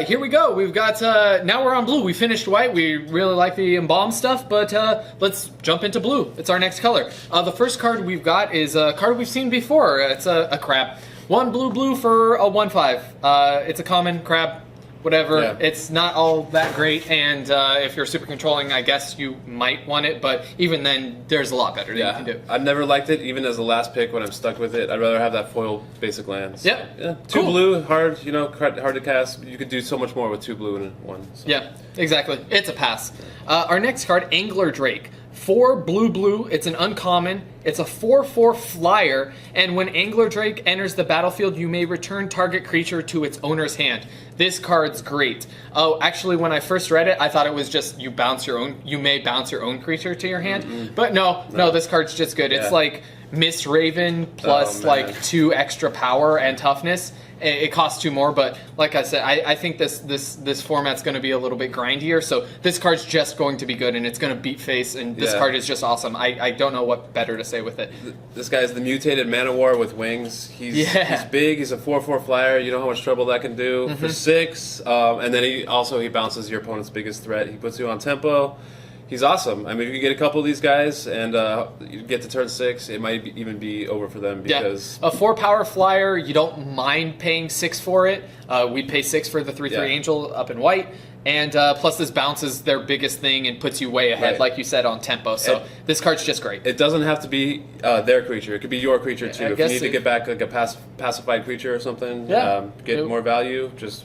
right, here we go. We've got, now we're on blue. We finished white. We really like the embalmed stuff, but let's jump into blue. It's our next color. The first card we've got is a card we've seen before. It's a crab. 1 blue for a 1/5. It's a common crab. Whatever, yeah. It's not all that great, and if you're super controlling, I guess you might want it, but even then, there's a lot better that you can do. I've never liked it, even as the last pick when I'm stuck with it. I'd rather have that foil basic land. So, yeah. 2 cool. blue, hard to cast. You could do so much more with 2 blue and 1. So. Yeah, exactly. It's a pass. Our next card, Angler Drake. 4 blue, it's an uncommon, it's a 4/4 flyer, and when Angler Drake enters the battlefield, you may return target creature to its owner's hand. This card's great. Oh, actually, when I first read it, I thought it was just you may bounce your own creature to your hand, but no, this card's just good. It's like Miss Raven plus like 2 extra power and toughness. It costs 2 more, but like I said, I think this format's going to be a little bit grindier. So this card's just going to be good, and it's going to beat face. And this card is just awesome. I don't know what better to say with it. This guy's the mutated Man-O-War with wings. He's big. He's a 4/4 flyer. You know how much trouble that can do for 6. And then he bounces your opponent's biggest threat. He puts you on tempo. He's awesome. I mean, if you get a couple of these guys and you get to turn 6, it might even be over for them because a 4-power flyer, you don't mind paying 6 for it. We pay 6 for the 3/3 Angel up in white, and plus this bounces their biggest thing and puts you way ahead, like you said, on tempo. So this card's just great. It doesn't have to be their creature; it could be your creature too. If you need to get back like a pacified creature or something, get more value, just.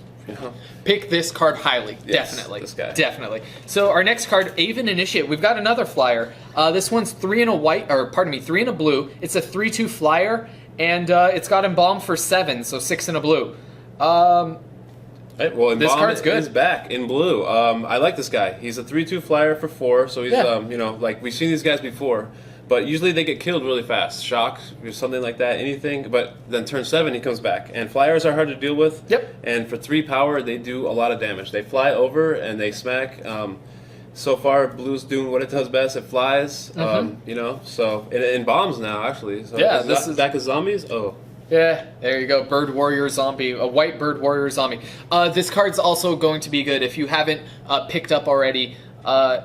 Pick this card highly, definitely. This guy. Definitely. So our next card, Aven Initiate. We've got another flyer. This one's 3 and a white, or pardon me, 3 and a blue. It's a 3/2 flyer, and it's got Embalm for 7, so 6 and a blue. Well, this card's good. Is back in blue. I like this guy. He's a 3/2 flyer for 4, so he's like we've seen these guys before. But usually they get killed really fast. Shock, or something like that, anything. But then turn 7, he comes back. And flyers are hard to deal with. Yep. And for 3 power, they do a lot of damage. They fly over and they smack. So far, blue's doing what it does best. It flies, So it bombs now, actually. So this is back as zombies. Oh. Yeah, there you go. Bird Warrior Zombie. A white Bird Warrior Zombie. This card's also going to be good if you haven't picked up already.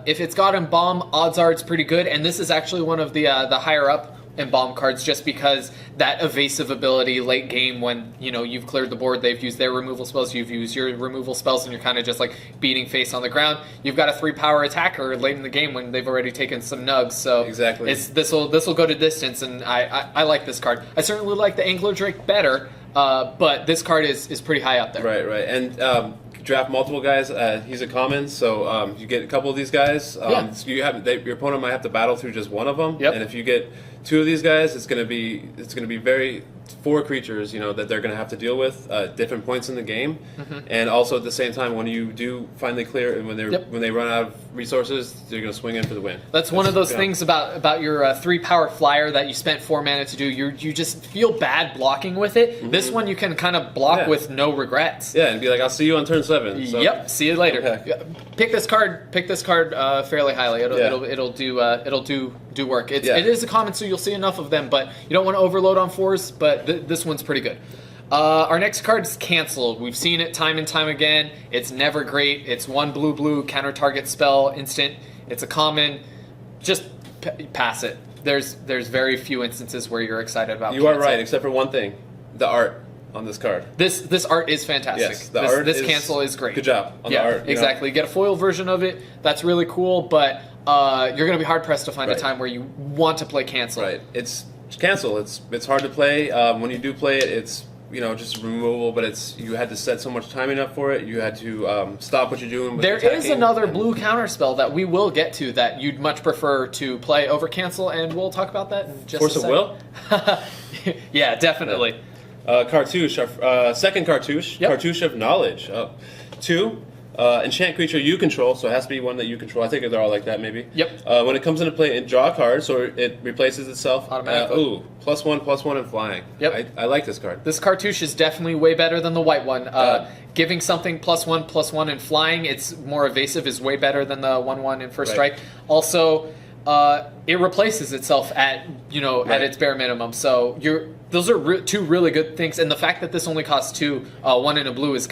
If it's got Embalm, odds are it's pretty good, and this is actually one of the higher up Embalm cards just because that evasive ability late game when, you've cleared the board, they've used their removal spells, you've used your removal spells, and you're kind of just like beating face on the ground. You've got a 3-power attacker late in the game when they've already taken some nugs, so exactly. This will go to distance, and I like this card. I certainly like the Angler Drake better, but this card is pretty high up there. Right, and draft multiple guys. He's a common, so you get a couple of these guys. So your opponent might have to battle through just one of them. Yep. And if you get 2 of these guys, it's gonna be very 4 creatures, that they're gonna have to deal with different points in the game, and also at the same time when you do finally clear and when they run out of resources, they're gonna swing in for the win. That's one of those things about your 3-power flyer that you spent 4 mana to do. You just feel bad blocking with it. This one you can kind of block with no regrets. Yeah, and be like, I'll see you on turn 7. So. Yep, see you later. Okay. Pick this card fairly highly. It'll do work. It is a common, so you'll see enough of them, but you don't want to overload on 4s. But this one's pretty good. Our next card is Cancel. We've seen it time and time again. It's never great. It's 1 blue, counter target spell, instant. It's a common. Just pass it. There's very few instances where you're excited about You Cancel. are right, except for one thing. The art on this card. This art is fantastic. Yes, this Cancel is great. Good job on the art. Exactly. You get a foil version of it. That's really cool, but you're going to be hard-pressed to find a time where you want to play Cancel. Right. It's Cancel. It's hard to play. When you do play it, it's just removal, but you had to set so much timing up for it. You had to stop what you're doing. With there is another blue counter spell that we will get to that you'd much prefer to play over Cancel, and we'll talk about that in just Force a second. of Will? Yeah, definitely. Cartouche, second cartouche, Cartouche of Knowledge. 2, enchant creature you control, so it has to be one that you control. I think they're all like that, maybe. Yep. When it comes into play, draw a card, so it replaces itself. Automatically. +1/+1 and flying. Yep. I like this card. This cartouche is definitely way better than the white one. Giving something +1/+1 and flying, it's more evasive, is way better than the 1/1 and first strike. Also, it replaces itself at at its bare minimum. So those are two really good things, and the fact that this only costs 2, 1 in a blue is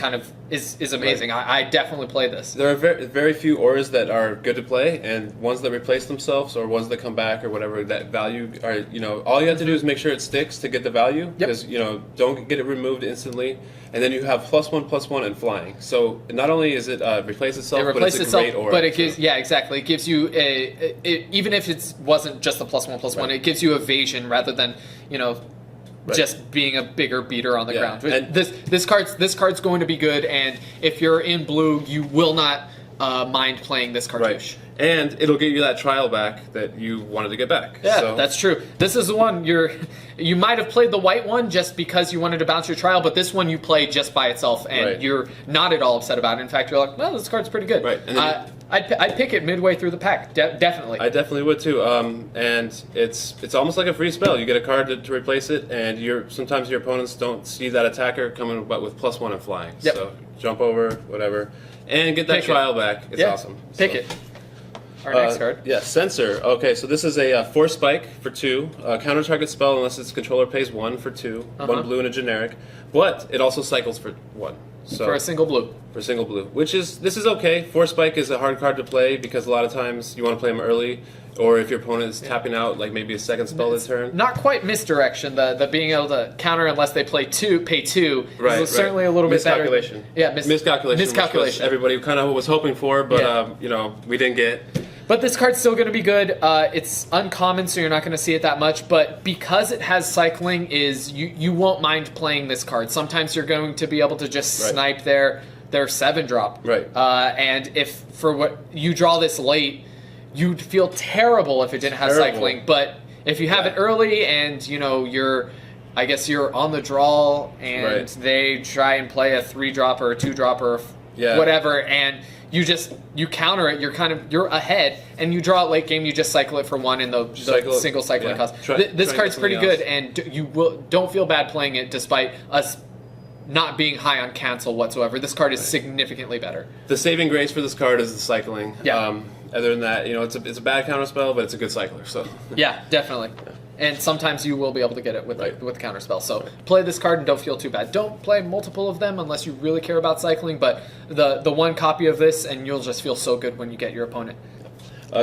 is amazing. Right. I definitely play this. There are very few auras that are good to play, and ones that replace themselves or ones that come back or whatever. That value are all you have to do is make sure it sticks to get the value, because don't get it removed instantly. And then you have +1/+1 and flying. So not only is it replace itself, but it's a great aura. But it gives, exactly. It gives you even if it wasn't just the +1/+1, it gives you evasion rather than just being a bigger beater on the ground. And this card's going to be good, and if you're in blue, you will not mind playing this cartouche. Right. And it'll get you that trial back that you wanted to get back. Yeah, so. That's true. This is the one you might have played the white one just because you wanted to bounce your trial, but this one you play just by itself, and you're not at all upset about it. In fact, you're like, well, this card's pretty good. Right. And I'd pick it midway through the pack, definitely. I definitely would too. And it's almost like a free spell. You get a card to replace it, and sometimes your opponents don't see that attacker coming but with +1 and flying. Yep. So jump over, whatever, and get that trial back. It's awesome. Pick it. Our next card. Yeah, Censor. Okay, so this is a Force Spike for 2. Counter target spell unless its controller pays 1 for 2. 1 blue and a generic. But it also cycles for 1. So for a single blue. For a single blue. This is okay. Force Spike is a hard card to play because a lot of times you want to play them early. Or if your opponent is tapping out, like maybe a second spell this turn. Not quite misdirection. The being able to counter unless they pay 2 is certainly a little bit better. Miscalculation. Yeah, miscalculation. Everybody kind of was hoping for, but we didn't get. But this card's still going to be good. It's uncommon, so you're not going to see it that much. But because it has cycling, you won't mind playing this card. Sometimes you're going to be able to just snipe their 7-drop. Right. And if for what you draw this late, you'd feel terrible if it didn't have cycling. But if you have it early and you're on the draw and they try and play a 3-drop or a 2-drop or whatever, and you counter it, you're ahead, and you draw it late game, you just cycle it for 1 in the single cycling cost. This card's pretty good, and don't feel bad playing it despite us not being high on cancel whatsoever. This card is significantly better. The saving grace for this card is the cycling. Yeah. Other than that, it's a bad counter spell, but it's a good cycler. So yeah, definitely. Yeah. And sometimes you will be able to get it with counter spell. So play this card and don't feel too bad. Don't play multiple of them unless you really care about cycling. But the one copy of this, and you'll just feel so good when you get your opponent.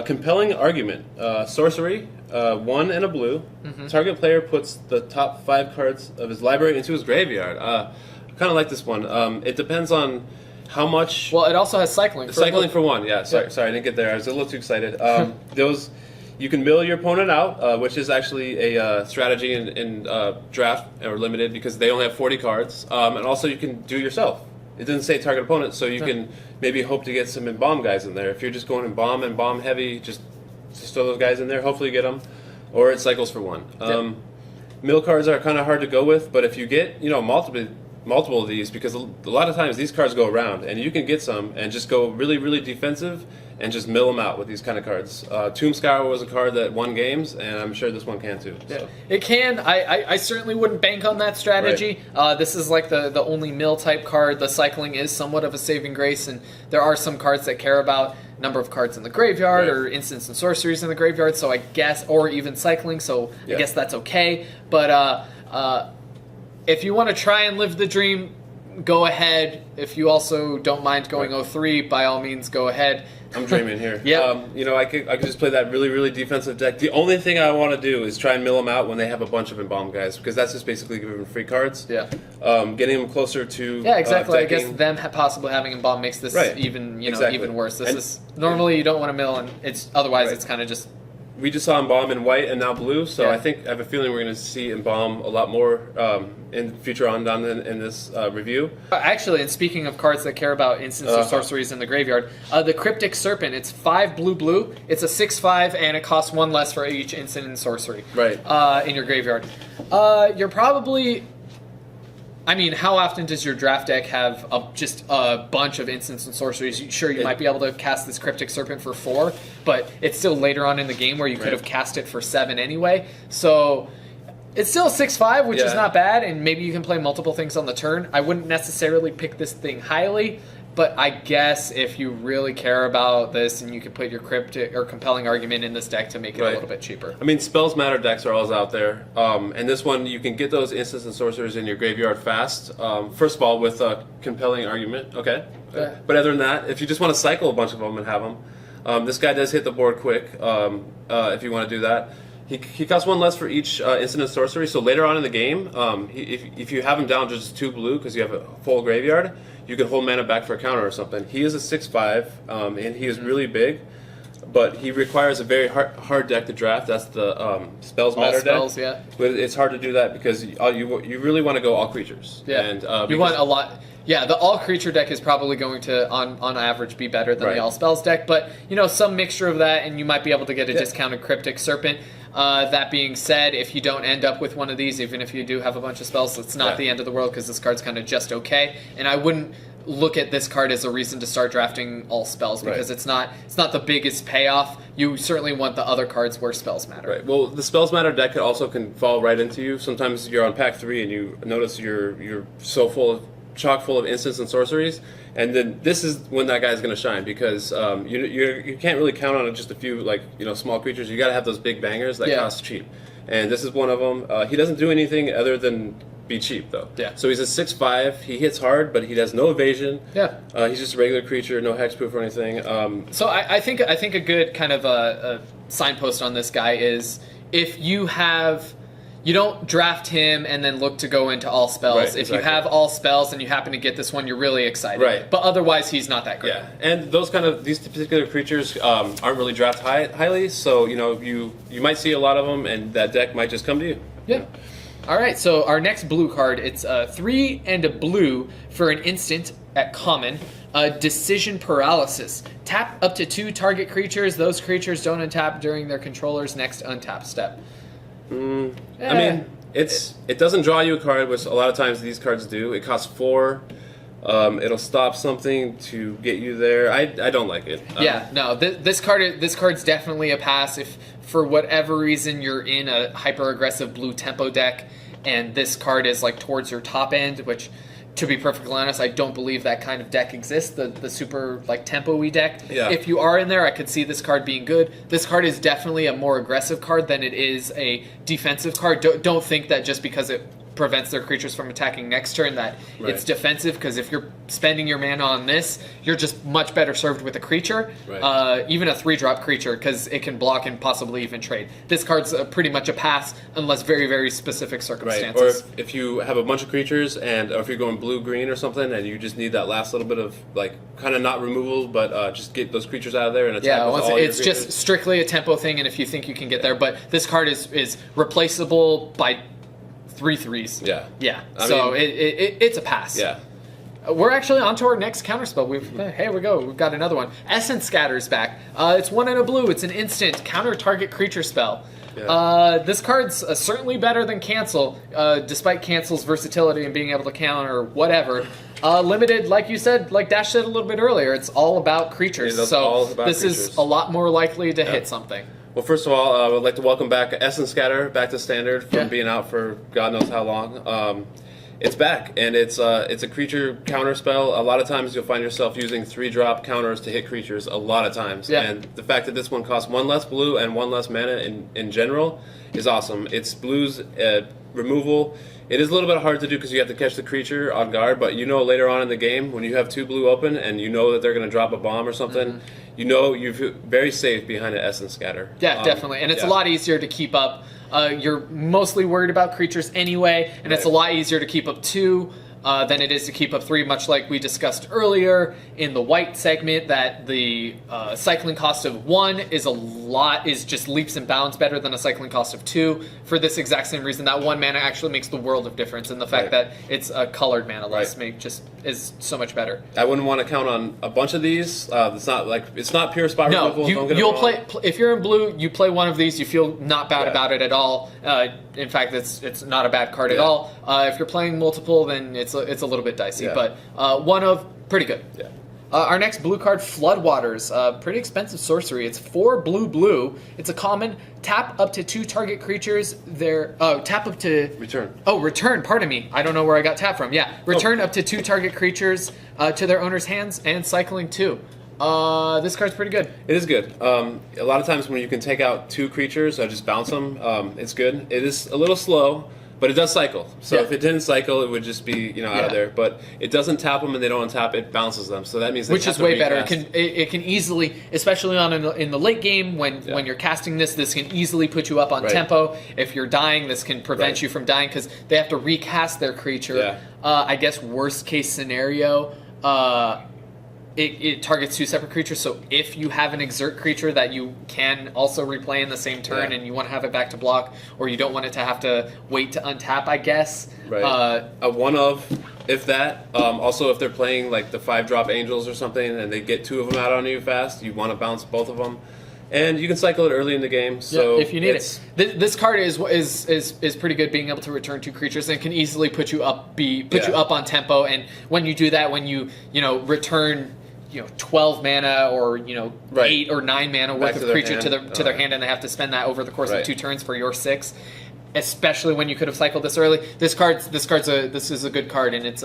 Compelling Argument. Sorcery. 1 and a blue. Target player puts the top 5 cards of his library into his graveyard. I kind of like this one. It depends on how much. Well, it also has cycling. Cycling for 1. Yeah. Sorry, I didn't get there. I was a little too excited. You can mill your opponent out, which is actually a strategy in draft or limited because they only have 40 cards. And also you can do yourself. It doesn't say target opponent, so you can maybe hope to get some embalm guys in there. If you're just going embalm heavy, just throw those guys in there. Hopefully you get them. Or it cycles for 1. Mill cards are kind of hard to go with, but if you get multiple of these, because a lot of times these cards go around, and you can get some and just go really, really defensive and just mill them out with these kind of cards. Tomb Scour was a card that won games, and I'm sure this one can too. So. Yeah. It can. I certainly wouldn't bank on that strategy. Right. This is like the only mill type card. The cycling is somewhat of a saving grace, and there are some cards that care about number of cards in the graveyard or instants and sorceries in the graveyard, so I guess, or even cycling, so I guess that's okay. But if you want to try and live the dream, go ahead. If you also don't mind going 0-3, by all means, go ahead. I'm dreaming here. Yeah. I could just play that really, really defensive deck. The only thing I want to do is try and mill them out when they have a bunch of embalm guys, because that's just basically giving them free cards. Yeah. Getting them closer to. Yeah, exactly. I guess them possibly having embalm makes this even even worse. This is normally you don't want to mill, and it's otherwise it's kind of just. We just saw Embalm in white and now blue, so I have a feeling we're going to see Embalm a lot more in future down in this review. Actually, and speaking of cards that care about instants or sorceries in the graveyard, the Cryptic Serpent, it's 5 blue, it's a 6/5, and it costs 1 less for each instant and sorcery in your graveyard. You're probably... I mean, how often does your draft deck have just a bunch of instants and sorceries? Sure, you might be able to cast this Cryptic Serpent for 4, but it's still later on in the game where you could have cast it for 7 anyway. So it's still 6/5, which is not bad, and maybe you can play multiple things on the turn. I wouldn't necessarily pick this thing highly. But I guess if you really care about this, and you can put your cryptic or compelling argument in this deck to make it a little bit cheaper. I mean, Spells Matter decks are always out there. And this one, you can get those instants and sorcerers in your graveyard fast. First of all, with a compelling argument. Okay. Yeah. But other than that, if you just want to cycle a bunch of them and have them, this guy does hit the board quick if you want to do that. He costs 1 less for each instant and sorcery, so later on in the game, if you have him down just 2 blue because you have a full graveyard, you can hold mana back for a counter or something. He is a 6/5, and he is really big, but he requires a very hard deck to draft. That's the Spells Matter spells, deck. yeah. But it's hard to do that because you really want to go all creatures. Yeah, and, you want a lot. Yeah, the all creature deck is probably going to, on average, be better than the all spells deck. But some mixture of that, and you might be able to get a discounted Cryptic Serpent. That being said, if you don't end up with one of these, even if you do have a bunch of spells, it's not the end of the world because this card's kind of just okay. And I wouldn't look at this card as a reason to start drafting all spells because it's not the biggest payoff. You certainly want the other cards where spells matter. Right. Well, the Spells Matter deck also can fall right into you. Sometimes you're on pack 3 and you notice you're so chock full of instants and sorceries, and then this is when that guy's going to shine because you can't really count on just a few small creatures. You got to have those big bangers that cost cheap, and this is one of them. He doesn't do anything other than be cheap though. Yeah. So he's a 6/5. He hits hard, but he has no evasion. Yeah. He's just a regular creature, no hexproof or anything. So I think a good kind of a signpost on this guy is if you don't draft him and then look to go into all spells. Right, if you have all spells and you happen to get this one, you're really excited. Right. But otherwise, he's not that great. Yeah, and these particular creatures aren't really drafted highly, so you might see a lot of them, and that deck might just come to you. Yeah. All right, so our next blue card, it's 3 and a blue for an instant at common. Decision Paralysis. Tap up to 2 target creatures. Those creatures don't untap during their controller's next untap step. I mean, it doesn't draw you a card, which a lot of times these cards do. It costs 4. It'll stop something to get you there. I don't like it. This card's definitely a pass. If for whatever reason you're in a hyper aggressive blue tempo deck, and this card is towards your top end, which, to be perfectly honest, I don't believe that kind of deck exists, the super tempo-y deck. Yeah. If you are in there, I could see this card being good. This card is definitely a more aggressive card than it is a defensive card. Don't think that just because it prevents their creatures from attacking next turn that it's defensive, because if you're spending your mana on this, you're just much better served with a creature, even a 3-drop creature, because it can block and possibly even trade. This card's pretty much a pass unless very, very specific circumstances. Or if you have a bunch of creatures, or if you're going blue-green or something, and you just need that last little bit of, kind of not removal, but just get those creatures out of there and attack with all your creatures. It's just strictly a tempo thing, and if you think you can get there, but this card is replaceable by 3 3s. Yeah. So it's a pass. Yeah. We're actually on to our next counterspell. Here we go. We've got another one. Essence Scatter's back. It's 1 and a blue. It's an instant counter target creature spell. Yeah. This card's certainly better than Cancel, despite Cancel's versatility and being able to counter whatever. Limited, like you said, like Dash said a little bit earlier, it's all about creatures. This is a lot more likely to hit something. Well, first of all, I would like to welcome back Essence Scatter back to Standard from being out for God knows how long. It's back, and it's a creature counter spell. A lot of times you'll find yourself using 3-drop counters to hit creatures a lot of times. Yeah. And the fact that this one costs 1 less blue and 1 less mana in general is awesome. It's blue's removal. It is a little bit hard to do because you have to catch the creature on guard, but later on in the game when you have 2 blue open and you know that they're going to drop a bomb or something, you're very safe behind an Essence Scatter. Yeah, definitely. And it's a lot easier to keep up. You're mostly worried about creatures anyway, and it's a lot easier to keep up 2 than it is to keep up 3, much like we discussed earlier in the white segment, that the cycling cost of 1 is just leaps and bounds better than a cycling cost of 2 for this exact same reason. That 1 mana actually makes the world of difference, and the fact that it's a colored mana less is so much better. I wouldn't want to count on a bunch of these. It's not pure spot removal. You'll play if you're in blue. You play one of these. You feel not bad about it at all. In fact, it's not a bad card at all. If you're playing multiple, then it's a little bit dicey. But one of pretty good. Yeah. Our next blue card, Floodwaters. Pretty expensive sorcery. It's 4 blue. It's a common. Tap up to 2 target creatures. Tap up to... Return. Oh, return. Pardon me. I don't know where I got tap from. Yeah. Return up to 2 target creatures to their owner's hands, and cycling 2. This card's pretty good. It is good. A lot of times when you can take out 2 creatures, just bounce them, it's good. It is a little slow, but it does cycle. So if it didn't cycle, it would just be out of there. But it doesn't tap them and they don't untap, it bounces them. So that means which is way better. It can easily, especially in the late game when you're casting this can easily put you up on tempo. If you're dying, this can prevent you from dying because they have to recast their creature. Yeah. I guess worst case scenario. It targets 2 separate creatures, so if you have an exert creature that you can also replay in the same turn and you want to have it back to block, or you don't want it to have to wait to untap, I guess. Right. A one of, if that. Also, if they're playing like the 5-drop angels or something and they get 2 of them out on you fast, you want to bounce both of them. And you can cycle it early in the game, so if you need it. This card is pretty good, being able to return 2 creatures, and can easily put you up you up on tempo. And when you do that, when you return 12 mana or 8 or 9 mana worth of creature to their hand, and they have to spend that over the course of 2 turns for your 6. Especially when you could have cycled this early. This is a good card, and it's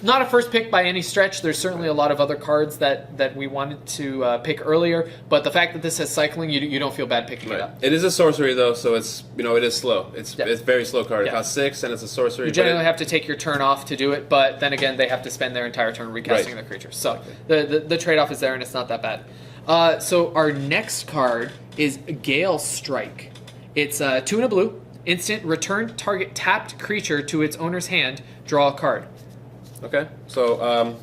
not a first pick by any stretch. There's certainly a lot of other cards that we wanted to pick earlier, but the fact that this has cycling, you don't feel bad picking it up. It is a sorcery though, so it's it is slow. It's a very slow card. It costs 6 and it's a sorcery. You generally have to take your turn off to do it, but then again, they have to spend their entire turn recasting their creatures. So the trade-off is there, and it's not that bad. So our next card is Gale Strike. It's 2 and a blue. Instant, return target tapped creature to its owner's hand. Draw a card. Okay, so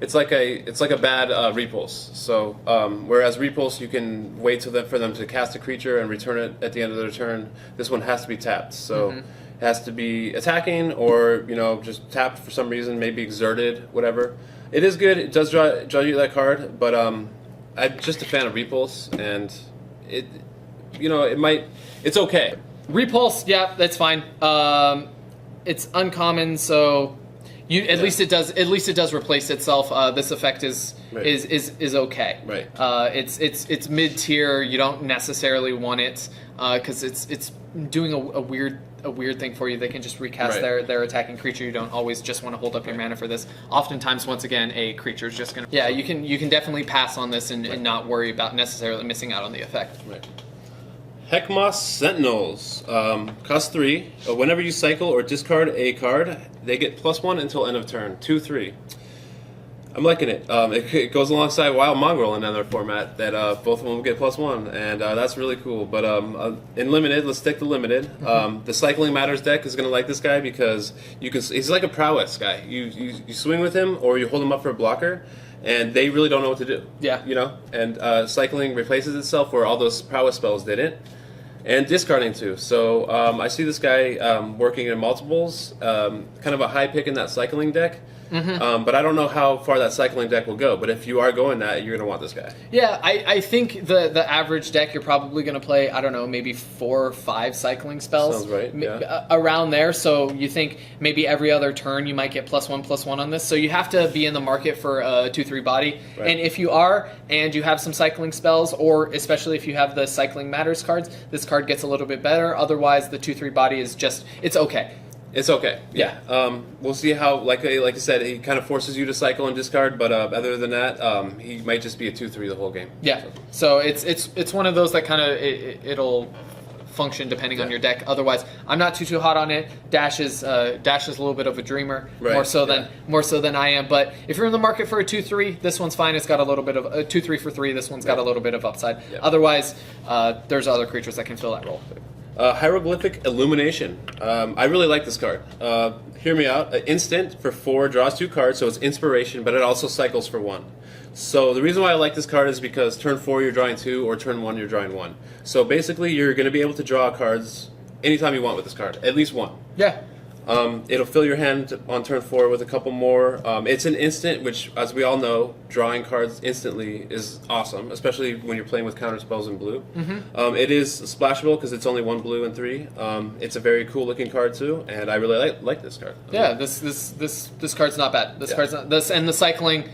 it's like a bad repulse. So whereas repulse, you can wait for them to cast a creature and return it at the end of their turn. This one has to be tapped. So it has to be attacking, or just tapped for some reason, maybe exerted, whatever. It is good. It does draw you that card, but I'm just a fan of repulse, and it's okay. Repulse, yeah, that's fine. It's uncommon, so. At least it does replace itself. This effect is okay. Right. It's mid tier. You don't necessarily want it because it's doing a weird thing for you. They can just recast their attacking creature. You don't always just want to hold up your mana for this. Oftentimes, once again, a creature is just gonna. Yeah, you can definitely pass on this and not worry about necessarily missing out on the effect. Right. Heckmoss Sentinels. Cost 3. Whenever you cycle or discard a card, they get +1 until end of turn. 2/3. I'm liking it. It goes alongside Wild Mongrel in another format that both of them will get +1, and that's really cool. But in limited, let's stick to limited. The Cycling Matters deck is going to like this guy because he's like a prowess guy. You swing with him or you hold him up for a blocker, and they really don't know what to do. Yeah. And cycling replaces itself where all those prowess spells didn't. And discarding too. So I see this guy working in multiples, kind of a high pick in that cycling deck. But I don't know how far that cycling deck will go. But if you are going that, you're going to want this guy. Yeah, I think the average deck, you're probably going to play, I don't know, maybe 4 or 5 cycling spells. Sounds right, yeah. Around there. So you think maybe every other turn you might get +1/+1 on this. So you have to be in the market for a 2/3 body. Right. And if you are, and you have some cycling spells, or especially if you have the Cycling Matters cards, this card gets a little bit better. Otherwise, the 2/3 body is just, it's okay. It's okay. Yeah. We'll see how, like I said, he kind of forces you to cycle and discard, but other than that, he might just be a 2/3 the whole game. Yeah. So it's one of those that kind of it'll function depending on your deck. Otherwise, I'm not too hot on it. Dash is a little bit of a dreamer, more so than I am. But if you're in the market for a 2/3, this one's fine. It's got a little bit of a 2/3 for 3. This one's got a little bit of upside. Yeah. Otherwise, there's other creatures that can fill that role. Hieroglyphic Illumination. I really like this card. Hear me out. Instant for 4, draws 2 cards, so it's inspiration, but it also cycles for 1. So the reason why I like this card is because turn 4 you're drawing 2, or turn 1 you're drawing 1. So basically you're going to be able to draw cards anytime you want with this card, at least 1. Yeah. It'll fill your hand on turn 4 with a couple more. It's an instant, which, as we all know, drawing cards instantly is awesome, especially when you're playing with counter spells in blue. It is splashable because it's only 1 blue and 3. It's a very cool looking card too, and I really like this card. Yeah, this card's not bad. This card's not, and the cycling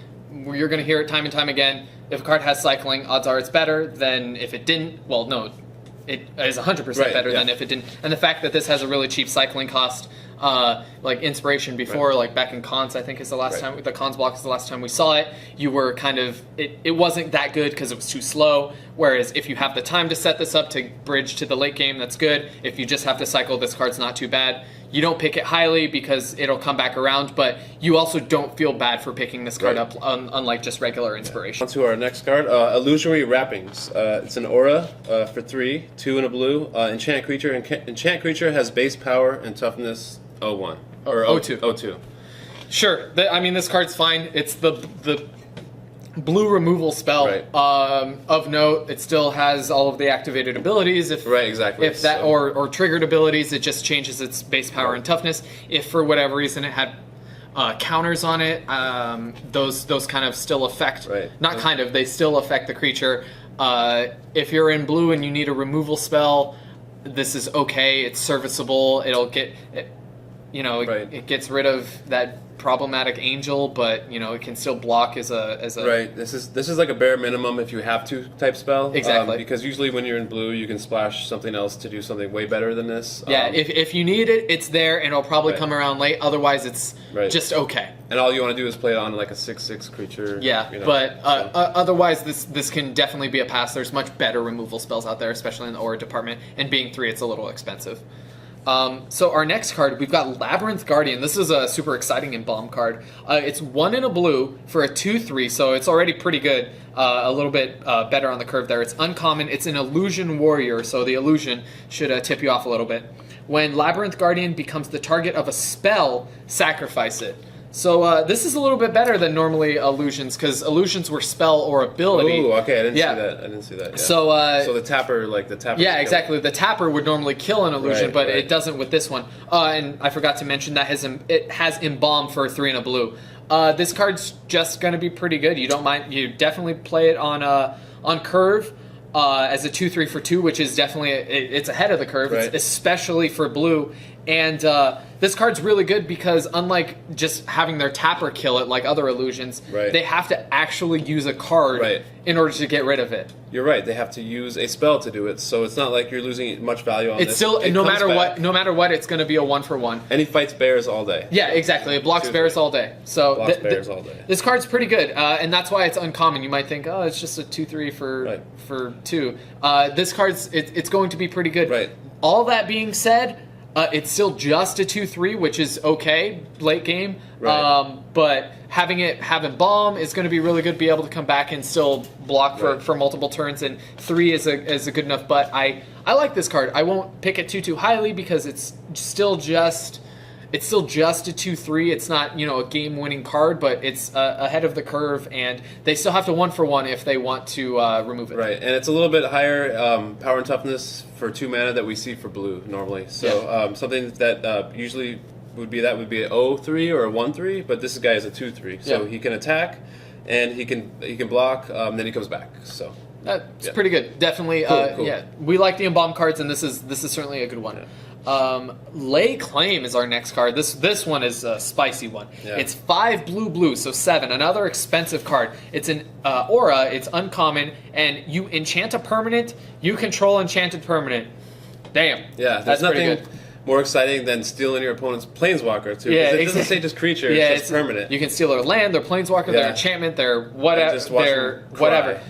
you're going to hear it time and time again. If a card has cycling, odds are it's better than if it didn't. Well, no, it is 100% better than if it didn't. And the fact that this has a really cheap cycling cost, like Inspiration before, like back in Cons, I think is the last time, the Cons block is the last time we saw it, you were kind of, it wasn't that good because it was too slow, whereas if you have the time to set this up to bridge to the late game, that's good. If you just have to cycle, this card's not too bad. You don't pick it highly because it'll come back around, but you also don't feel bad for picking this card up, unlike just regular Inspiration. On to our next card, Illusionary Wrappings. It's an aura for 3, 2 and a blue. Enchant creature. Enchant creature has base power and toughness 01. Or 02. 02. Sure. I mean, this card's fine. It's the blue removal spell. Of note, it still has all of the activated abilities. If that or triggered abilities, it just changes its base power and toughness. If for whatever reason it had counters on it, those kind of still affect. Not kind of. They still affect the creature. If you're in blue and you need a removal spell, this is okay. It's serviceable. It'll get. It gets rid of that problematic angel, but it can still block as a This is like a bare minimum if you have to type spell. Exactly. Because usually when you're in blue, you can splash something else to do something way better than this. If you need it, it's there, and it'll probably come around late. Otherwise, it's just okay. And all you want to do is play it on like a 6/6 creature. Otherwise, this can definitely be a pass. There's much better removal spells out there, especially in the aura department. And being 3, it's a little expensive. So our next card, we've got Labyrinth Guardian. This is a super exciting Embalm card. It's 1 in a blue for a 2/3, so it's already pretty good. A little bit better on the curve there. It's uncommon. It's an Illusion Warrior, so the illusion should tip you off a little bit. When Labyrinth Guardian becomes the target of a spell, sacrifice it. So this is a little bit better than normally illusions, because illusions were spell or ability. Ooh, okay, I didn't see that. Yeah. So the tapper, Yeah, exactly. The tapper would normally kill an illusion, but it doesn't with this one. And I forgot to mention that it has Embalm for a 3 and a blue. This card's just going to be pretty good. You don't mind. You definitely play it on curve. As a 2/3 for 2, which is definitely it's ahead of the curve, especially for blue. And this card's really good because unlike just having their tapper kill it like other illusions, they have to actually use a card in order to get rid of it. You're right. They have to use a spell to do it, so it's not like you're losing much value on this. It's still no matter what, it's going to be a 1-for-1. And he fights bears all day. Yeah, exactly. It blocks bears all day. So blocks bears all day. This card's pretty good, and that's why it's uncommon. You might think, oh, it's just a 2/3 for 2. This card's it's going to be pretty good. All that being said, it's still just a 2/3, which is okay late game. But having it have Embalm is going to be really good. Be able to come back and still block for multiple turns, and 3 is a good enough. But I like this card. I won't pick it too highly because it's still just a 2/3. It's not a game-winning card, but it's ahead of the curve, and they still have to 1-for-1 if they want to remove it. And it's a little bit higher power and toughness for 2 mana that we see for blue normally. So something that usually would be an 0/3 or a 1/3, but this guy is a 2/3, so he can attack and he can block. Then he comes back. So that's pretty good. Definitely, cool. We like the Embalm cards, and this is certainly a good one. Lay Claim is our next card. This one is a spicy one. It's 5 blue, so 7. Another expensive card. It's an aura. It's uncommon, and you enchant a permanent. You control enchanted permanent. Damn. Yeah, there's nothing more exciting than stealing your opponent's planeswalker too. It doesn't say just creature. It's just permanent. You can steal their land, their planeswalker, their enchantment, their whatever.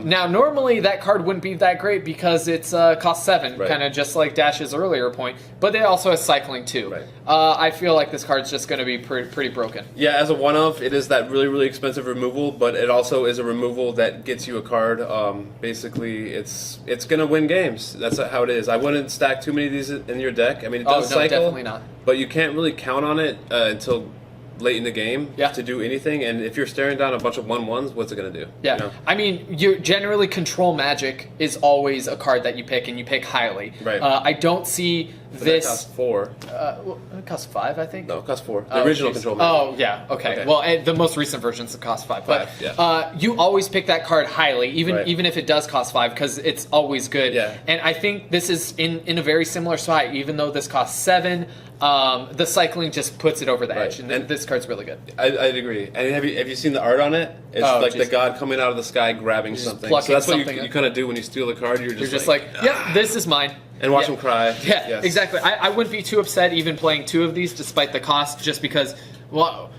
Now, normally that card wouldn't be that great because it's cost 7, kind of just like Dash's earlier point, but it also has cycling too. I feel like this card's just going to be pretty broken. Yeah, as a one-of, it is that really, really expensive removal, but it also is a removal that gets you a card. Basically, it's going to win games. That's how it is. I wouldn't stack too many of these in your deck. I mean, it does cycle, definitely not. But you can't really count on it until late in the game to do anything, and if you're staring down a bunch of 1/1s, what's it going to do? I mean, you generally Control Magic is always a card that you pick, and you pick highly. I don't see this. That costs 4. It costs 5, I think. No, it costs 4. The original Control Magic. Oh yeah, okay. Well, the most recent versions cost 5. But you always pick that card highly, even if it does cost 5, because it's always good. And I think this is in a very similar spot. Even though this costs 7, the cycling just puts it over the edge, and this this card's really good. I'd agree. And have you seen the art on it? It's like the god coming out of the sky grabbing something. So that's what you kind of do when you steal the card. You're just like, yeah, this is mine. And watch him cry. Yeah, yes. exactly. I wouldn't be too upset even playing 2 of these despite the cost, just because, well,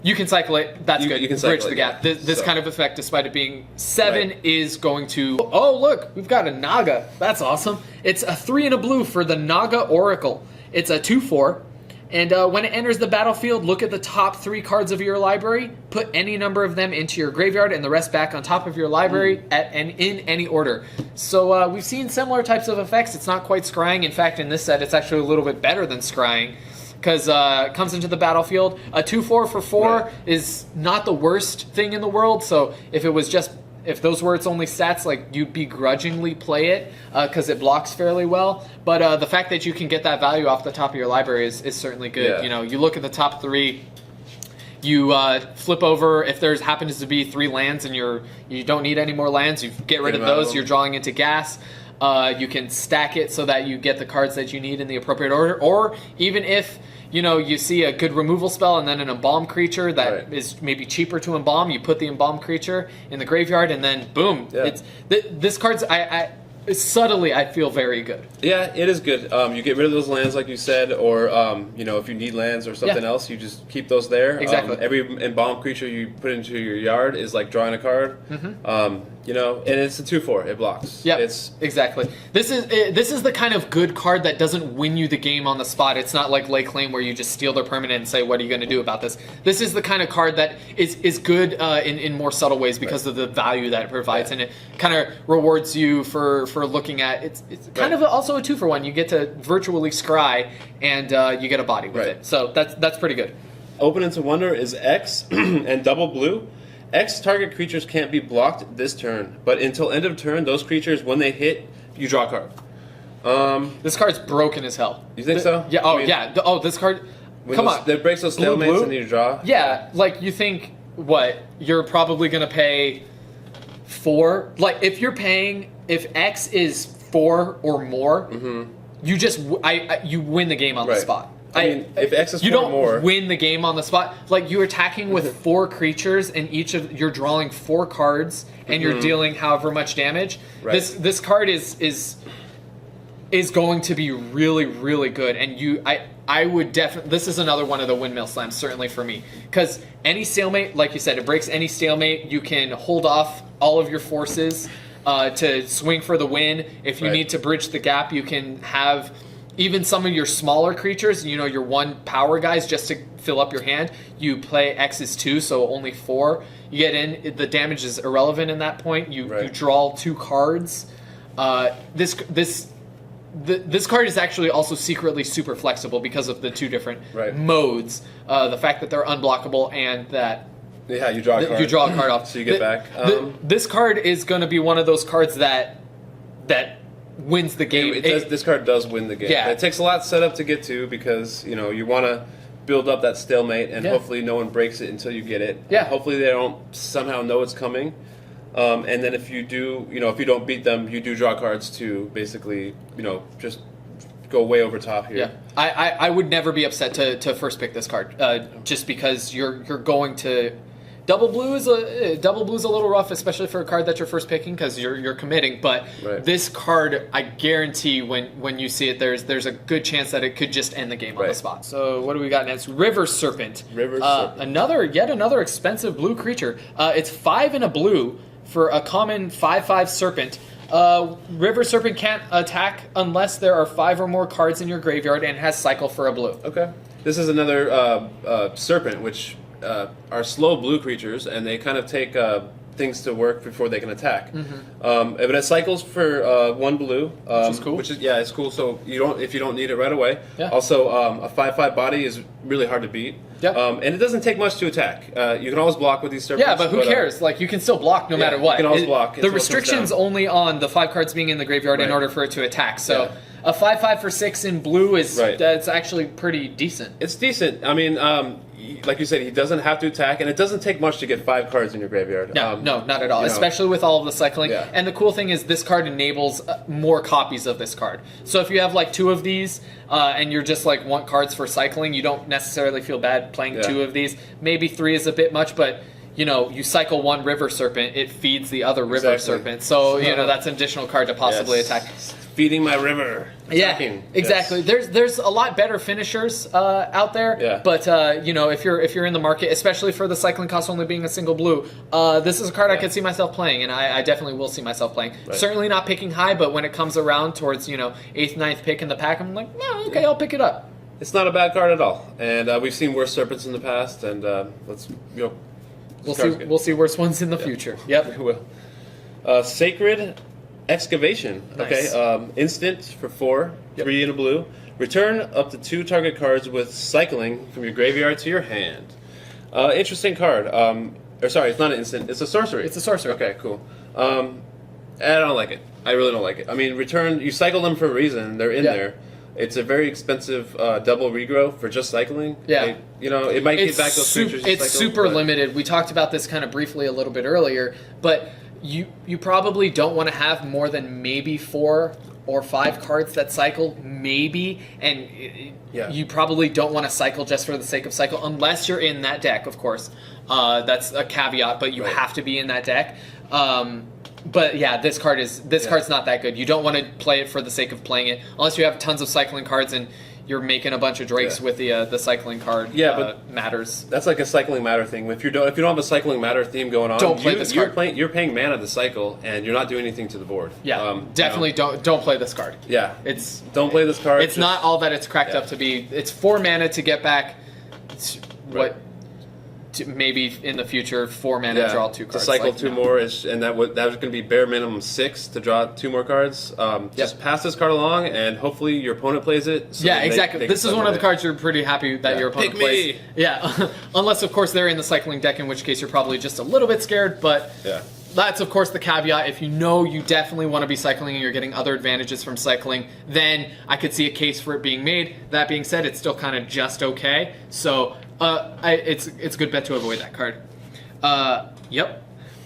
you can cycle it. That's good. You can bridge cycle the gap. This kind of effect, despite it being 7, right. is going to... Oh, look, we've got a Naga. That's awesome. It's a 3 and a blue for the Naga Oracle. It's a 2/4. And when it enters the battlefield, look at the top 3 cards of your library, put any number of them into your graveyard, and the rest back on top of your library in any order. So we've seen similar types of effects. It's not quite scrying. In fact, in this set, it's actually a little bit better than scrying, because it comes into the battlefield. A 2/4 for 4 is not the worst thing in the world, so if those were its only stats, like, you'd begrudgingly play it because it blocks fairly well. But the fact that you can get that value off the top of your library is certainly good. Yeah. You know, you look at the top 3, you flip over. If there happens to be 3 lands and you don't need any more lands, you get rid of those. You're drawing into gas. You can stack it so that you get the cards that you need in the appropriate order. Or even if you see a good removal spell and then an embalm creature that is maybe cheaper to embalm, you put the embalm creature in the graveyard, and then boom. Yeah. This card's subtly, I feel very good. Yeah, it is good. You get rid of those lands, like you said, or if you need lands or something else, you just keep those there. Exactly. Every embalm creature you put into your yard is like drawing a card. And it's a 2/4. It blocks. Yeah, exactly. This is the kind of good card that doesn't win you the game on the spot. It's not like Lay Claim where you just steal their permanent and say, "What are you going to do about this?" This is the kind of card that is good in more subtle ways because of the value that it provides, and it kind of rewards you for looking at. It's kind of also a 2-for-1. You get to virtually scry, and you get a body with it. So that's pretty good. Open into Wonder is X and double blue. X target creatures can't be blocked this turn, but until end of turn, those creatures, when they hit, you draw a card. This card's broken as hell. You think so? Yeah. This card. Come on. That breaks those stalemates and you draw. Yeah, like you think what you're probably gonna pay 4. Like if X is 4 or more, you just you win the game on the spot. I mean, if X is 4 you don't or more, win the game on the spot. Like, you're attacking with 4 creatures, and you're drawing 4 cards, and you're dealing however much damage. Right. This card is going to be really, really good. And I would definitely. This is another one of the windmill slams, certainly for me, because any stalemate, like you said, it breaks any stalemate. You can hold off all of your forces to swing for the win. If you need to bridge the gap, you can have even some of your smaller creatures, your 1 power guys, just to fill up your hand. You play X is 2, so only 4. You get in. The damage is irrelevant in that point. You draw 2 cards. This card is actually also secretly super flexible because of the 2 different modes. The fact that they're unblockable and that you draw a card. You draw a card off. So you get back. This card is going to be one of those cards that wins the game. This card does win the game. Yeah. It takes a lot set up to get to because you want to build up that stalemate and hopefully no one breaks it until you get it. Yeah. Hopefully they don't somehow know it's coming. And then if you do, if you don't beat them, you do draw cards to basically, just go way over top here. Yeah. I would never be upset to first pick this card, just because you're going to. Double blue is a little rough, especially for a card that you're first picking because you're committing. But this card, I guarantee, when you see it, there's a good chance that it could just end the game on the spot. So what do we got next? River Serpent. Yet another expensive blue creature. It's 5 and a blue for a common 5/5 serpent. River Serpent can't attack unless there are 5 or more cards in your graveyard and has cycle for a blue. Okay. This is another serpent, which are slow blue creatures, and they kind of take things to work before they can attack. But it cycles for 1 blue, which is cool. It's cool. So if you don't need it right away. Yeah. Also, a 5/5 body is really hard to beat. Yeah. And it doesn't take much to attack. You can always block with these serpents. Yeah, but who cares? Like, you can still block no matter what. You can always block. The restriction's only on the 5 cards being in the graveyard in order for it to attack. So a 5/5 for 6 in blue is that's actually pretty decent. It's decent. I mean, like you said, he doesn't have to attack, and it doesn't take much to get 5 cards in your graveyard. No, not at all. Especially with all of the cycling. Yeah. And the cool thing is this card enables more copies of this card. So if you have like 2 of these, and you're just like want cards for cycling, you don't necessarily feel bad playing 2 of these. Maybe 3 is a bit much, but you know, you cycle 1 River Serpent, it feeds the other River Serpent. So you know that's an additional card to possibly attack. Feeding my river. Attacking. Yeah, exactly. Yes. There's a lot better finishers out there. Yeah. But you know, if you're in the market, especially for the cycling cost only being a single blue, this is a card I could see myself playing, and I definitely will see myself playing. Right. Certainly not picking high, but when it comes around towards 8th, 9th pick in the pack, I'm like, oh, okay, I'll pick it up. It's not a bad card at all, and we've seen worse serpents in the past, and let's We'll see worse ones in the future. Yep, we will. Sacred Excavation. Nice. Okay, instant for 4, 3 in a blue. Return up to 2 target cards with cycling from your graveyard to your hand. Interesting card. Or sorry, it's not an instant. It's a sorcery. It's a sorcery. Okay, cool. I don't like it. I really don't like it. I mean, return. You cycle them for a reason. They're in there. It's a very expensive double regrow for just cycling. Yeah. It might get back those creatures. It's super limited. We talked about this kind of briefly a little bit earlier, but you probably don't want to have more than maybe 4 or 5 cards that cycle, maybe, and you probably don't want to cycle just for the sake of cycle, unless you're in that deck, of course. That's a caveat, but you have to be in that deck. But yeah, this card's not that good. You don't want to play it for the sake of playing it, unless you have tons of cycling cards and you're making a bunch of drakes with the cycling card. But matters. That's like a cycling matter thing. If you don't have a cycling matter theme going on, don't play this card. You're paying mana to cycle, and you're not doing anything to the board. Yeah, definitely don't play this card. Yeah, don't play this card. It's not all that it's cracked up to be. It's 4 mana to get back. Maybe in the future 4 mana draw 2 cards. To cycle 2 more, and that was going to be bare minimum 6 to draw 2 more cards. Just pass this card along, and hopefully your opponent plays it. So exactly. This is one of the cards you're pretty happy that your opponent plays. Yeah, unless of course they're in the cycling deck, in which case you're probably just a little bit scared. But that's of course the caveat. If you know you definitely want to be cycling and you're getting other advantages from cycling, then I could see a case for it being made. That being said, it's still kind of just okay. So. It's a good bet to avoid that card.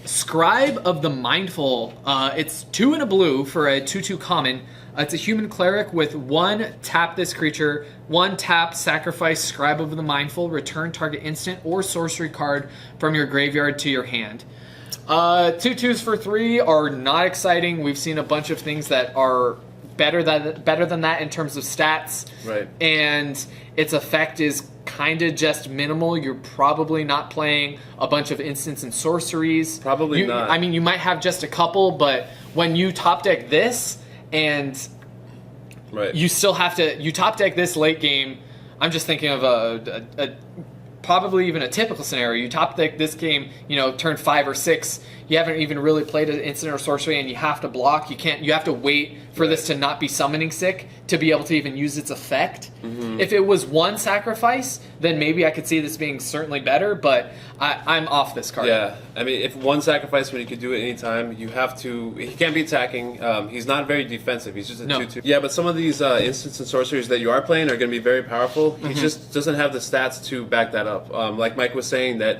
Scribe of the Mindful. It's 2 in a blue for a 2/2 common. It's a human cleric with 1 tap this creature, 1 tap sacrifice Scribe of the Mindful, return target instant or sorcery card from your graveyard to your hand. 2/2s for 3 are not exciting. We've seen a bunch of things that are better than that in terms of stats. Right. And its effect is kind of just minimal. You're probably not playing a bunch of instants and sorceries. Probably not. I mean, you might have just a couple, but when you top deck this and you still have to... You top deck this late game. I'm just thinking of a probably even a typical scenario. You top deck this game, turn 5 or 6. You haven't even really played an instant or sorcery, and you have to block. You have to wait for this to not be summoning sick to be able to even use its effect. Mm-hmm. If it was 1 sacrifice, then maybe I could see this being certainly better, but I'm off this card. Yeah, I mean, if 1 sacrifice when you could do it anytime, you have to... He can't be attacking. He's not very defensive. He's just a 2/2. Yeah, but some of these instants and sorceries that you are playing are going to be very powerful. He just doesn't have the stats to back that up. Like Mike was saying, that,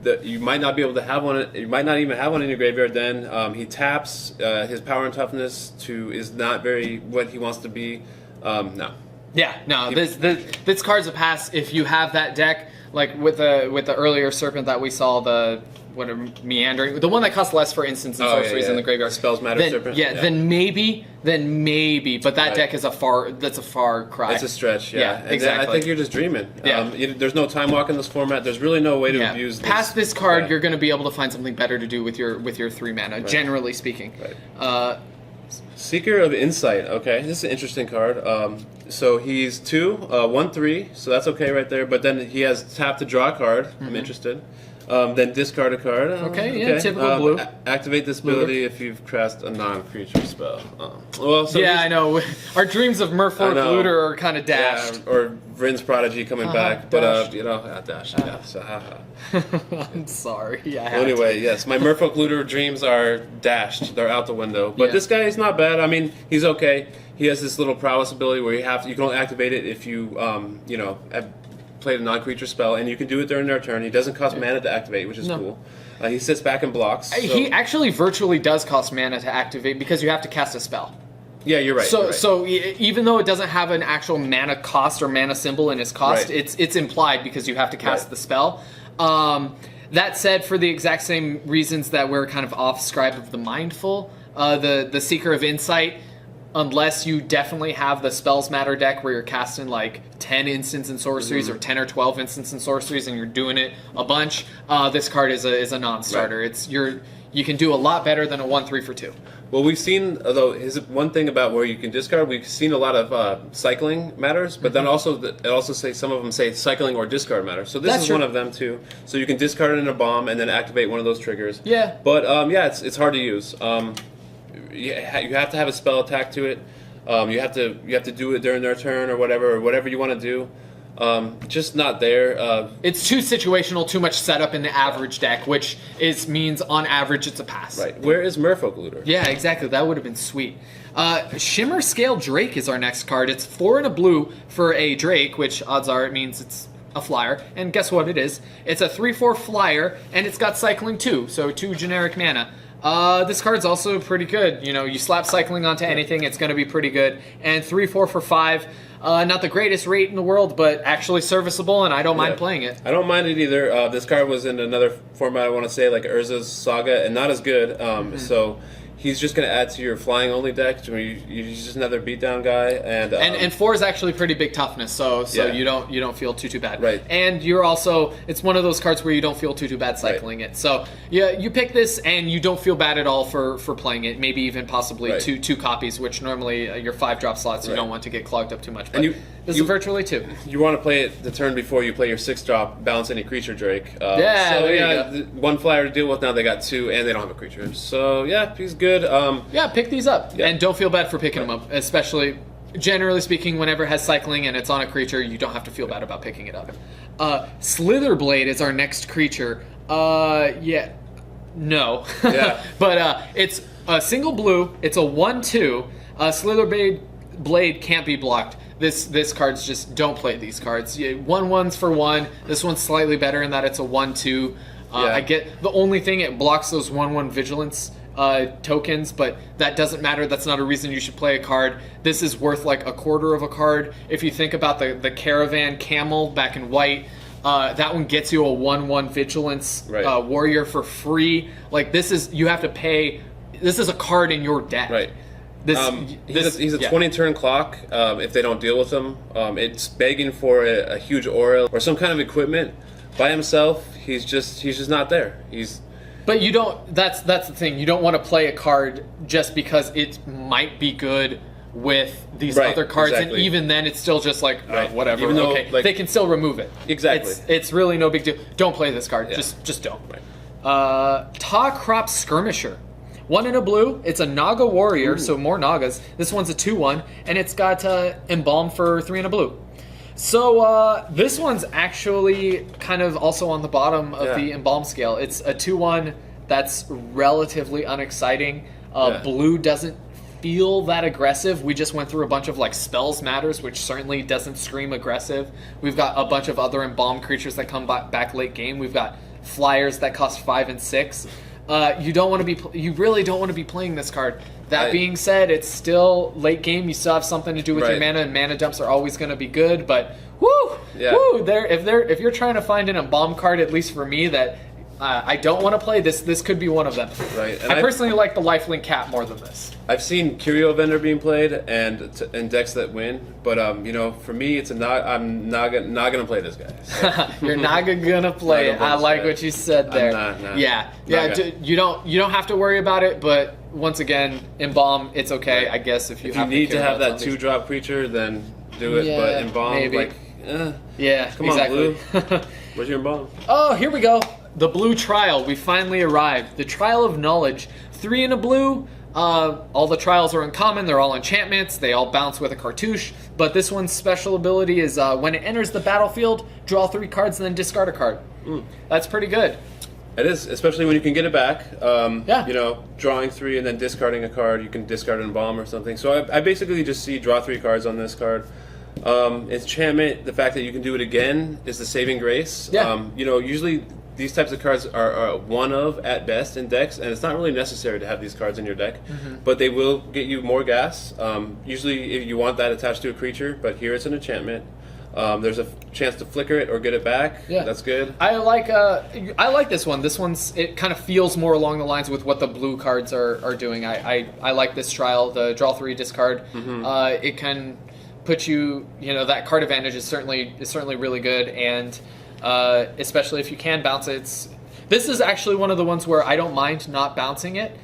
that you might not be able to have one. You might not even have one in your graveyard. Then he taps. His power and toughness is not very what he wants to be. No. Yeah, no. This card's a pass if you have that deck. Like with the earlier serpent that we saw, the meandering, the one that costs less for instants and sorceries in the graveyard. Spells matter serpent. Yeah, then maybe. But that deck is a far cry. It's a stretch. Yeah, and exactly. I think you're just dreaming. Yeah. There's no time walk in this format. There's really no way to abuse this. Past this card, you're going to be able to find something better to do with your 3 mana. Generally speaking. Right. Seeker of Insight. Okay, this is an interesting card. So he's 2, 1/3, so that's okay right there. But then he has tap to draw a card. I'm interested. Then discard a card. Okay. Typical blue. Activate this ability if you've cast a non-creature spell. I know. Our dreams of Merfolk Looter are kind of dashed. Yeah, or Vryn's Prodigy coming back. But, dashed. I'm sorry. Anyway, yes, my Merfolk Looter dreams are dashed. They're out the window. But this guy is not bad. I mean, he's okay. He has this little prowess ability where you can only activate it if you, played a non-creature spell, and you can do it during their turn. He doesn't cost mana to activate, which is cool. He sits back and blocks. So. He actually virtually does cost mana to activate because you have to cast a spell. Yeah, you're right. So even though it doesn't have an actual mana cost or mana symbol in its cost, it's implied because you have to cast the spell. That said, for the exact same reasons that we're kind of off Scribe of the Mindful, the Seeker of Insight, unless you definitely have the Spells Matter deck where you're casting like 10 instants and sorceries or 10 or 12 instants and sorceries and you're doing it a bunch, this card is a non-starter. It's you can do a lot better than a 1/3 for 2. Well, we've seen, although one thing about where you can discard, we've seen a lot of cycling matters, but then also say some of them say cycling or discard matters. So this is one of them too. So you can discard it in a bomb and then activate one of those triggers. Yeah. But it's hard to use. You have to have a spell attack to it. You have to do it during their turn or whatever you want to do. Just not there. It's too situational, too much setup in the average deck, which means on average it's a pass. Right. Where is Merfolk Looter? Yeah, exactly. That would have been sweet. Shimmer Scale Drake is our next card. It's 4 and a blue for a Drake, which odds are it means it's a flyer. And guess what it is? It's a 3/4 flyer, and it's got cycling 2, so 2 generic mana. This card's also pretty good. You know, you slap cycling onto anything, it's going to be pretty good. And 3/4 for 5. Not the greatest rate in the world, but actually serviceable, and I don't mind playing it. I don't mind it either. This card was in another format, I want to say, like Urza's Saga, and not as good. So he's just going to add to your flying only deck. He's just another beatdown guy, and 4 is actually pretty big toughness, so you don't feel too bad. Right. And you're also, it's one of those cards where you don't feel too bad cycling it. So yeah, you pick this and you don't feel bad at all for playing it. Maybe even possibly two copies, which normally your 5-drop slots you don't want to get clogged up too much. But this is virtually 2. You want to play it the turn before you play your 6-drop balance any creature Drake. One flyer to deal with. Now they got 2 and they don't have a creature. So yeah, he's good. Pick these up and don't feel bad for picking them up, especially generally speaking whenever it has cycling and it's on a creature, you don't have to feel bad about picking it up. Slither Blade is our next creature. No. But it's a single blue, it's a 1/2. Slither Blade can't be blocked. This card's just, don't play these cards. 1/1s for 1. This one's slightly better in that it's a 1/2. I get the only thing, it blocks those 1/1 vigilance tokens, but that doesn't matter. That's not a reason you should play a card. This is worth like a quarter of a card. If you think about the Caravan Camel back in white, that one gets you a 1/1 vigilance warrior for free. Like you have to pay. This is a card in your deck. Right. He's a 20-turn clock. If they don't deal with him, it's begging for a huge aura or some kind of equipment. By himself, he's just not there. But you don't. That's the thing. You don't want to play a card just because it might be good with these other cards, and even then, it's still just like whatever. Even though they can still remove it. Exactly. It's really no big deal. Don't play this card. Just don't. Ta Crop Skirmisher. 1 and a blue. It's a Naga warrior, so more Nagas. This one's a 2/1, and it's got Embalm for 3 and a blue. So this one's actually kind of also on the bottom of the Embalm scale. It's a 2/1 that's relatively unexciting. Blue doesn't feel that aggressive. We just went through a bunch of like Spells Matters, which certainly doesn't scream aggressive. We've got a bunch of other Embalm creatures that come back late game. We've got flyers that cost 5 and 6. You really don't want to be playing this card. That being said, it's still late game. You still have something to do with your mana, and mana dumps are always going to be good. But if you're trying to find an Embalm card, at least for me, that I don't want to play, this could be one of them. Right. And I personally like the Lifelink Cat more than this. I've seen Curio Vendor being played and decks that win, but for me, I'm not gonna play this guy. So. You're not gonna play it. I like what you said there. Not. You don't have to worry about it. But once again, Embalm, it's okay, I guess. If you need to have that 2-drop creature, then do it. But Embalm, maybe. Come on, Blue. Where's your Embalm? Oh, here we go. The Blue Trial. We finally arrived. The Trial of Knowledge. 3 and a blue. All the trials are uncommon. They're all enchantments. They all bounce with a cartouche. But this one's special ability is when it enters the battlefield, draw 3 cards and then discard a card. That's pretty good. It is, especially when you can get it back. Drawing 3 and then discarding a card. You can discard an Embalm or something. So I basically just see draw 3 cards on this card. Enchantment, the fact that you can do it again is the saving grace. Yeah. Usually these types of cards are one of at best in decks, and it's not really necessary to have these cards in your deck, but they will get you more gas. Usually if you want that attached to a creature, but here it's an enchantment. There's a chance to flicker it or get it back. Yeah, that's good. I like this one. This one's, it kind of feels more along the lines with what the blue cards are doing. I like this trial, the draw 3 discard. It can put you, that card advantage is certainly really good, and especially if you can bounce it. This is actually one of the ones where I don't mind not bouncing it,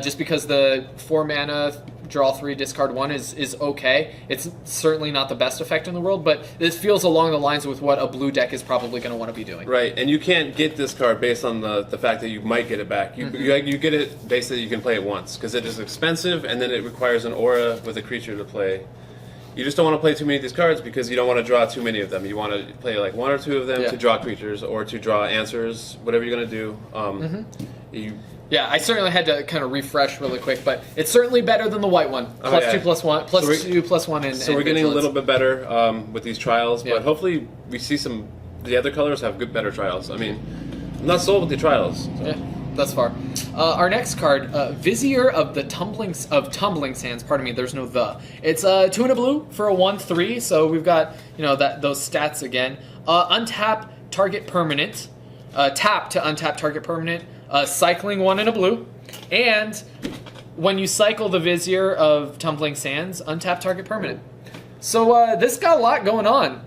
just because the 4 mana draw 3 discard 1 is okay. It's certainly not the best effect in the world, but this feels along the lines with what a blue deck is probably going to want to be doing. Right, and you can't get this card based on the fact that you might get it back. You get it based that you can play it once, because it is expensive, and then it requires an aura with a creature to play. You just don't want to play too many of these cards because you don't want to draw too many of them. You want to play like 1 or 2 of them to draw creatures or to draw answers, whatever you're going to do. Yeah, I certainly had to kind of refresh really quick, but it's certainly better than the white one. Plus 2 plus 1 So we're getting a little bit better with these trials, but hopefully we see the other colors have better trials. I mean, I'm not sold with the trials. So. Yeah, thus far. Our next card, Vizier of the Tumbling Sands. Pardon me, there's no the. It's 2 and a blue for a 1/3. So we've got those stats again. Untap target permanent. Tap to untap target permanent. Cycling 1 and a blue, and when you cycle the Vizier of Tumbling Sands, untap target permanent. So this got a lot going on.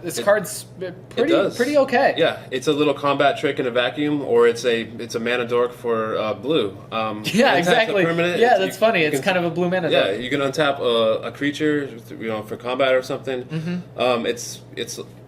This card's pretty okay. Yeah, it's a little combat trick in a vacuum, or it's a mana dork for blue. Yeah, exactly. Yeah, that's funny. It's kind of a blue mana dork. Yeah, you can untap a creature, for combat or something. It's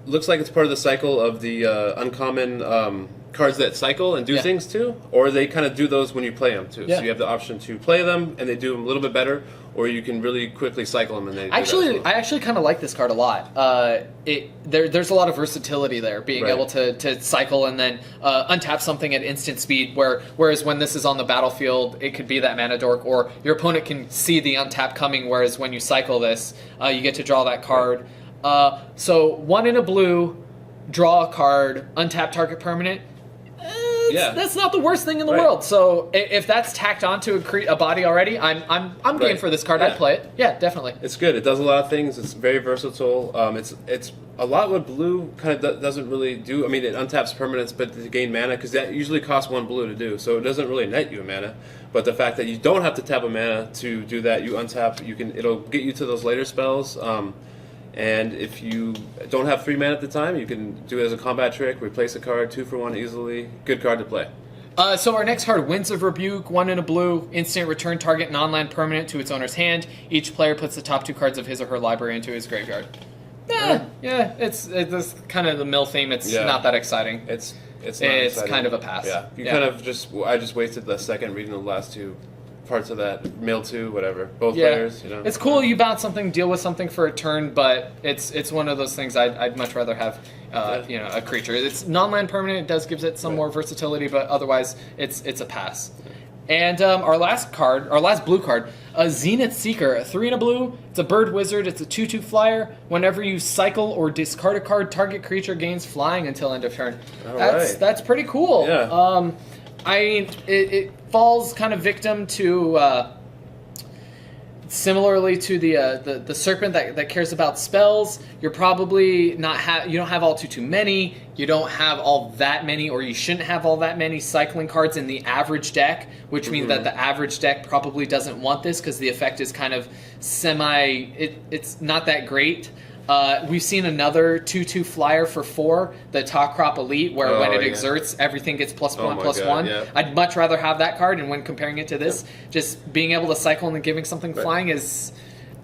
looks like it's part of the cycle of the uncommon. Cards that cycle and do things too, or they kind of do those when you play them too. So you have the option to play them and they do them a little bit better, or you can really quickly cycle them and they. I actually kind of like this card a lot. There's a lot of versatility there, being able to cycle and then untap something at instant speed. Whereas when this is on the battlefield, it could be that mana dork, or your opponent can see the untap coming. Whereas when you cycle this, you get to draw that card. So 1 in a blue, draw a card, untap target permanent. That's not the worst thing in the world. So if that's tacked onto a body already, I'm game for this card. I'd play it. Yeah, definitely. It's good. It does a lot of things. It's very versatile. It's a lot what blue kind of doesn't really do. I mean, it untaps permanents, but to gain mana, because that usually costs 1 blue to do. So it doesn't really net you a mana. But the fact that you don't have to tap a mana to do that, you untap. It'll get you to those later spells. And if you don't have 3 mana at the time, you can do it as a combat trick, replace a card, 2 for 1 easily. Good card to play. So our next card, Winds of Rebuke, 1 in a blue, instant return target non-land permanent to its owner's hand. Each player puts the top 2 cards of his or her library into his graveyard. It's kind of the mill theme. It's not that exciting. It's exciting. Kind of a pass. Yeah, kind of I just wasted the second reading the last 2 parts of that, mill 2, whatever. Both players, It's cool. You bounce something, deal with something for a turn, but it's one of those things I'd much rather have. A creature. It's non-land permanent. It does gives it some more versatility, but otherwise it's a pass. And our last blue card, a Zenith Seeker, 3 in a blue. It's a bird wizard. It's a 2/2 flyer. Whenever you cycle or discard a card, target creature gains flying until end of turn. That's pretty cool. Yeah. I mean, it falls kind of victim to, similarly to the serpent that cares about spells. You're probably you don't have all too many. You don't have all that many, or you shouldn't have all that many cycling cards in the average deck, which means that the average deck probably doesn't want this because the effect is kind of it's not that great. We've seen another 2/2 flyer for 4, the Top Crop Elite, where when it exerts, everything gets +1/+1. Yeah. I'd much rather have that card, and when comparing it to this, just being able to cycle and then giving something flying is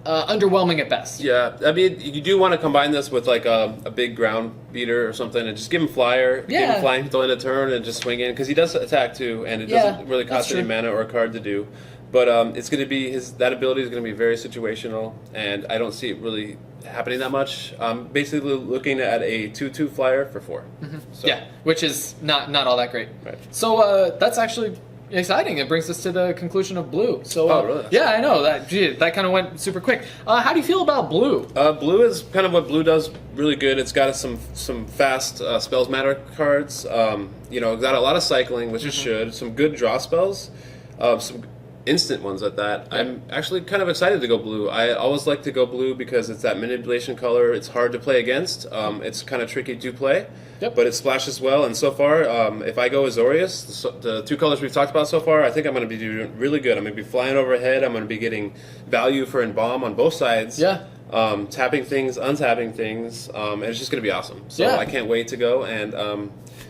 underwhelming at best. Yeah, I mean, you do want to combine this with like a big ground beater or something, and just give him flyer, give him flying until end of turn, and just swing in, because he does attack too, and it doesn't really cost any mana or a card to do. But it's going to be that ability is going to be very situational, and I don't see it really happening that much. Basically looking at a 2/2 flyer for 4. So. Yeah, which is not all that great. Right. So that's actually exciting. It brings us to the conclusion of blue. So, really? Yeah, I know that. Gee, that kind of went super quick. How do you feel about blue? Blue is kind of what blue does really good. It's got some fast spells matter cards. Got a lot of cycling, which it should. Some good draw spells. Some instant ones at that. Yep. I'm actually kind of excited to go blue. I always like to go blue because it's that manipulation color. It's hard to play against. It's kind of tricky to play, but it splashes well. And so far, if I go Azorius, the 2 colors we've talked about so far, I think I'm going to be doing really good. I'm going to be flying overhead. I'm going to be getting value for Embalm on both sides. Yeah. Tapping things, untapping things, and it's just going to be awesome. So I can't wait to go, and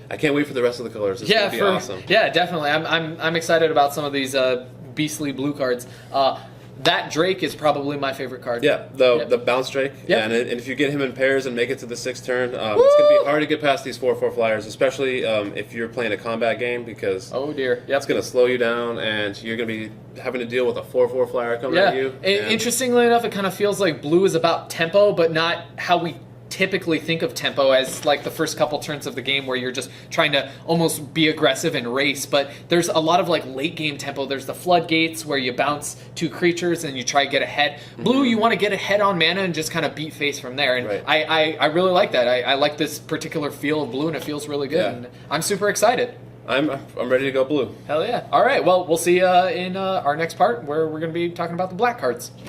I can't wait for the rest of the colors. It's going to be awesome. Yeah, definitely. I'm excited about some of these beastly blue cards. That Drake is probably my favorite card. Yeah, the bounce Drake. Yep. And if you get him in pairs and make it to the 6th turn, it's going to be hard to get past these 4/4 flyers, especially if you're playing a combat game, because it's going to slow you down, and you're going to be having to deal with a 4/4 flyer coming at you. Interestingly enough, it kind of feels like blue is about tempo, but not how we typically think of tempo as like the first couple turns of the game where you're just trying to almost be aggressive and race, but there's a lot of like late game tempo. There's the floodgates where you bounce 2 creatures and you try to get ahead. Blue, you want to get ahead on mana and just kind of beat face from there, and I really like that. I like this particular feel of blue, and it feels really good, and I'm super excited. I'm ready to go blue. Hell yeah. All right, well, we'll see you in our next part where we're going to be talking about the black cards.